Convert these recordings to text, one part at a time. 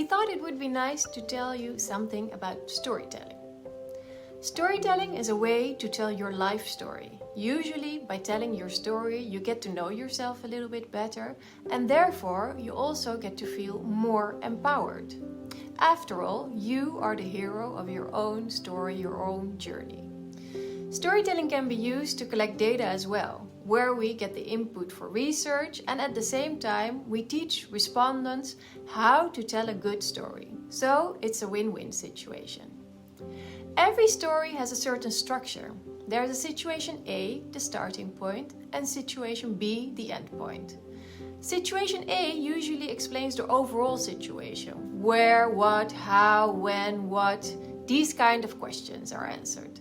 we thought it would be nice to tell you something about storytelling. Storytelling is a way to tell your life story. Usually, by telling your story, you get to know yourself a little bit better, and therefore, you also get to feel more empowered. After all, you are the hero of your own story, your own journey. Storytelling can be used to collect data as well, where we get the input for research, and at the same time we teach respondents how to tell a good story. So it's a win-win situation. Every story has a certain structure. There is a situation A, the starting point, and situation B, the end point. Situation A usually explains the overall situation. Where, what, how, when, what, these kind of questions are answered.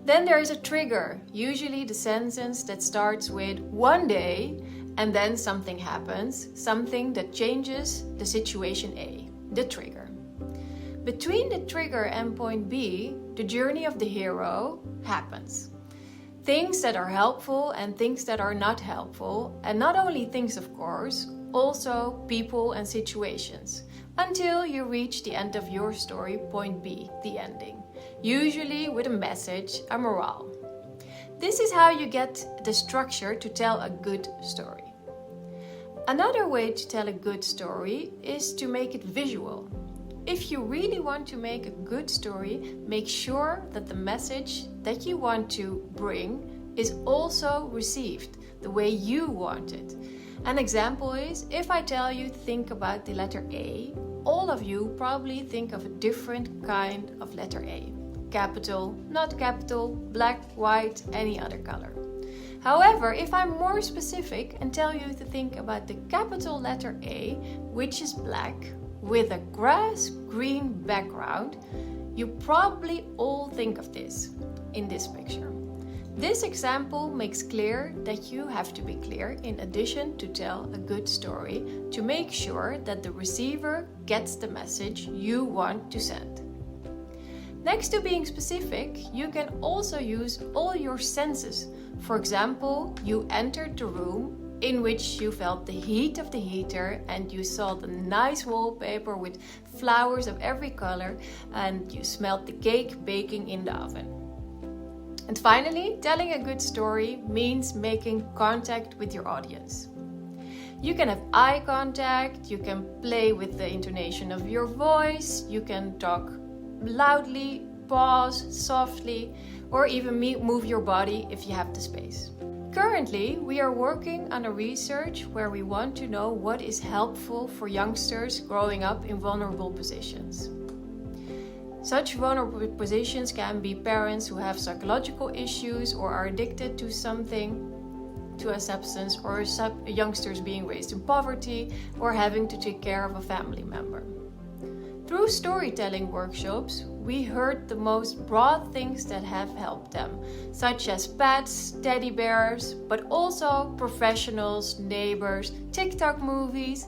Then there is a trigger, usually the sentence that starts with one day and then something happens, something that changes the situation A, the trigger. Between the trigger and point B, the journey of the hero happens. Things that are helpful and things that are not helpful, and not only things of course, also people and situations, until you reach the end of your story, point B, the ending. Usually with a message, a morale. This is how you get the structure to tell a good story. Another way to tell a good story is to make it visual. If you really want to make a good story, make sure that the message that you want to bring is also received the way you want it. An example is, if I tell you think about the letter A, all of you probably think of a different kind of letter A. Capital, not capital, black, white, any other color. However, if I'm more specific and tell you to think about the capital letter A, which is black, with a grass green background, you probably all think of this in this picture. This example makes clear that you have to be clear in addition to tell a good story to make sure that the receiver gets the message you want to send. Next to being specific, you can also use all your senses. For example, you entered the room in which you felt the heat of the heater and you saw the nice wallpaper with flowers of every color and you smelled the cake baking in the oven. And finally, telling a good story means making contact with your audience. You can have eye contact, you can play with the intonation of your voice, you can talk loudly, pause, softly, or even move your body if you have the space. Currently, we are working on a research where we want to know what is helpful for youngsters growing up in vulnerable positions. Such vulnerable positions can be parents who have psychological issues or are addicted to something, to a substance, or youngsters being raised in poverty or having to take care of a family member. Through storytelling workshops, we heard the most broad things that have helped them, such as pets, teddy bears, but also professionals, neighbors, TikTok movies,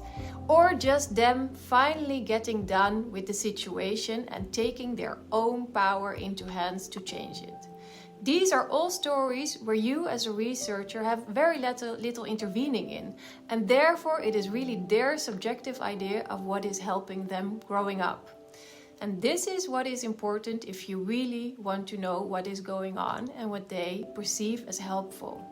or just them finally getting done with the situation and taking their own power into hands to change it. These are all stories where you as a researcher have very little intervening in, and therefore it is really their subjective idea of what is helping them growing up. And this is what is important if you really want to know what is going on and what they perceive as helpful.